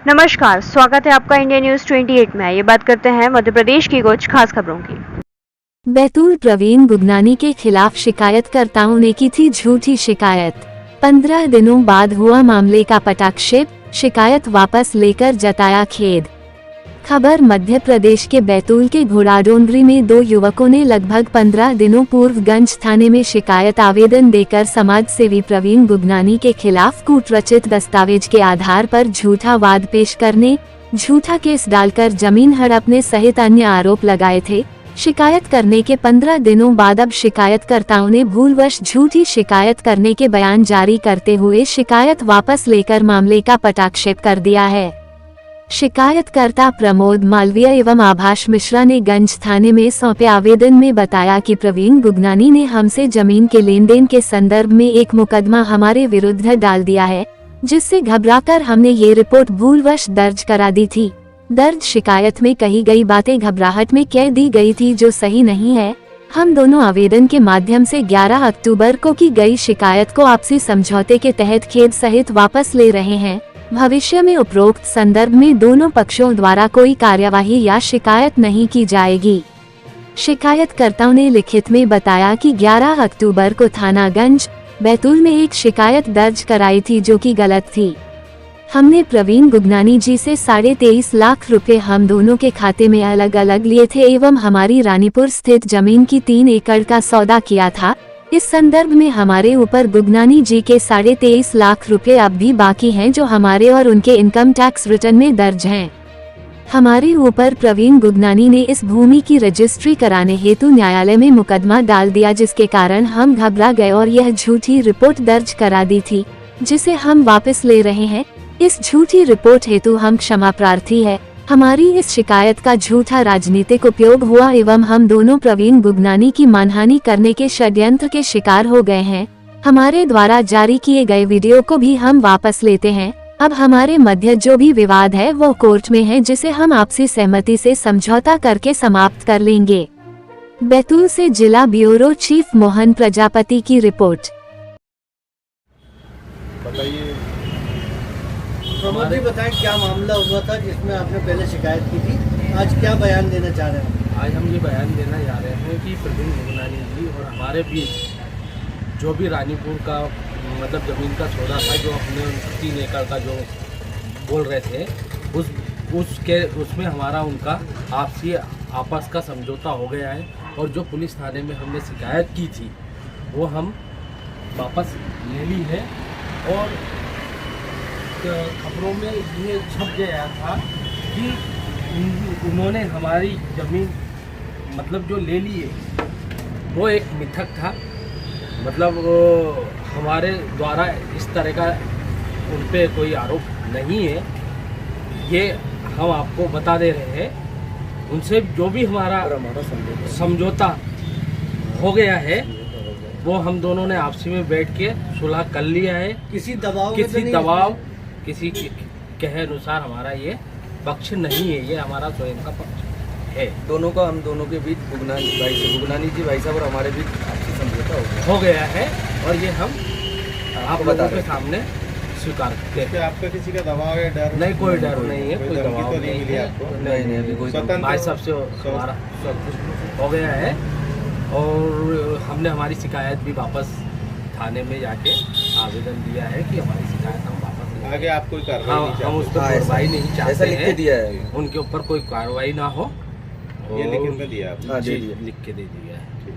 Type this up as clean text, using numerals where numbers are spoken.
नमस्कार, स्वागत है आपका इंडिया न्यूज 28 में। ये बात करते हैं मध्य प्रदेश की कुछ खास खबरों की। बैतूल प्रवीण गुगनानी के खिलाफ शिकायतकर्ताओं ने की थी झूठी शिकायत। 15 दिनों बाद हुआ मामले का पटाक्षेप, शिकायत वापस लेकर जताया खेद। खबर मध्य प्रदेश के बैतूल के घोड़ाडोंगरी में दो युवकों ने लगभग 15 दिनों पूर्व गंज थाने में शिकायत आवेदन देकर समाज सेवी प्रवीण गुगनानी के खिलाफ कूटरचित दस्तावेज के आधार पर झूठा वाद पेश करने, झूठा केस डालकर जमीन हड़पने सहित अन्य आरोप लगाए थे। शिकायत करने के 15 दिनों बाद अब शिकायतकर्ताओं ने भूलवश झूठी शिकायत करने के बयान जारी करते हुए शिकायत वापस लेकर मामले का पटाक्षेप कर दिया है। शिकायतकर्ता प्रमोद मालवीय एवं आभाष मिश्रा ने गंज थाने में सौंपे आवेदन में बताया कि प्रवीण गुगनानी ने हमसे जमीन के लेन देन के संदर्भ में एक मुकदमा हमारे विरुद्ध डाल दिया है, जिससे घबराकर हमने ये रिपोर्ट भूलवश दर्ज करा दी थी। दर्ज शिकायत में कही गई बातें घबराहट में कह दी गई थी, जो सही नहीं है। हम दोनों आवेदन के माध्यम से 11 अक्टूबर को की गई शिकायत को आपसी समझौते के तहत खेद सहित वापस ले रहे हैं। भविष्य में उपरोक्त संदर्भ में दोनों पक्षों द्वारा कोई कार्यवाही या शिकायत नहीं की जाएगी। शिकायतकर्ताओं ने लिखित में बताया कि 11 अक्टूबर को थानागंज बैतूल में एक शिकायत दर्ज कराई थी, जो कि गलत थी। हमने प्रवीण गुगनानी जी से 23.5 लाख रुपए हम दोनों के खाते में अलग अलग लिए थे एवं हमारी रानीपुर स्थित जमीन की 3 एकड़ का सौदा किया था। इस संदर्भ में हमारे ऊपर गुगनानी जी के 23.5 लाख रुपए अब भी बाकी हैं, जो हमारे और उनके इनकम टैक्स रिटर्न में दर्ज हैं। हमारे ऊपर प्रवीण गुगनानी ने इस भूमि की रजिस्ट्री कराने हेतु न्यायालय में मुकदमा डाल दिया, जिसके कारण हम घबरा गए और यह झूठी रिपोर्ट दर्ज करा दी थी, जिसे हम वापस ले रहे हैं। इस झूठी रिपोर्ट हेतु हम क्षमा प्रार्थी है। हमारी इस शिकायत का झूठा राजनीतिक उपयोग हुआ एवं हम दोनों प्रवीण गुगनानी की मानहानि करने के षड्यंत्र के शिकार हो गए हैं। हमारे द्वारा जारी किए गए वीडियो को भी हम वापस लेते हैं। अब हमारे मध्य जो भी विवाद है वो कोर्ट में है, जिसे हम आपसी सहमति से समझौता करके समाप्त कर लेंगे। बैतूल से जिला ब्यूरो चीफ मोहन प्रजापति की रिपोर्ट। बताइए प्रमोद जी, बताएं क्या मामला हुआ था जिसमें आपने पहले शिकायत की थी। आज क्या बयान देना चाह रहे हैं? आज हम ये बयान देना जा रहे हैं कि प्रवीण गुगनानी जी और हमारे बीच जो भी रानीपुर का मतलब ज़मीन का सौदा था, जो हमने 3 एकड़ का जो बोल रहे थे, उसमें हमारा उनका आपस का समझौता हो गया है। और जो पुलिस थाने में हमने शिकायत की थी वो हम वापस ले ली है। और खबरों में ये छप गया था कि उन्होंने हमारी ज़मीन मतलब जो ले ली है वो एक मिथक था। मतलब हमारे द्वारा इस तरह का उन पे कोई आरोप नहीं है, ये हम आपको बता दे रहे हैं। उनसे जो भी हमारा समझौता हो गया है वो हम दोनों ने आपसी में बैठ के सुलह कर लिया है। किसी दबाव किसी कहे अनुसार हमारा ये पक्ष नहीं है, ये हमारा स्वयं का पक्ष है। दोनों का हम दोनों के बीच गुगनानी जी भाई साहब और हमारे बीच आपसी समझौता हो गया है और ये हम आप लोगों के सामने स्वीकार करते हैं। आपका किसी का दबाव या डर? नहीं, कोई डर नहीं है, कोई दबाव नहीं है आपको? नहीं, अभी कोई भाई साहब से हमारा सब कुछ हो गया है। और हमने हमारी शिकायत भी वापस थाने में जाके आवेदन दिया है कि हमारी शिकायत हम वापस आगे आप कोई कार्रवाई हम उस पर कार्रवाई नहीं चाहते ऐसा लिख के दिया है, उनके ऊपर कोई कार्रवाई ना हो। ये लिख के दिया आपने? जी, लिख के दे दिया है।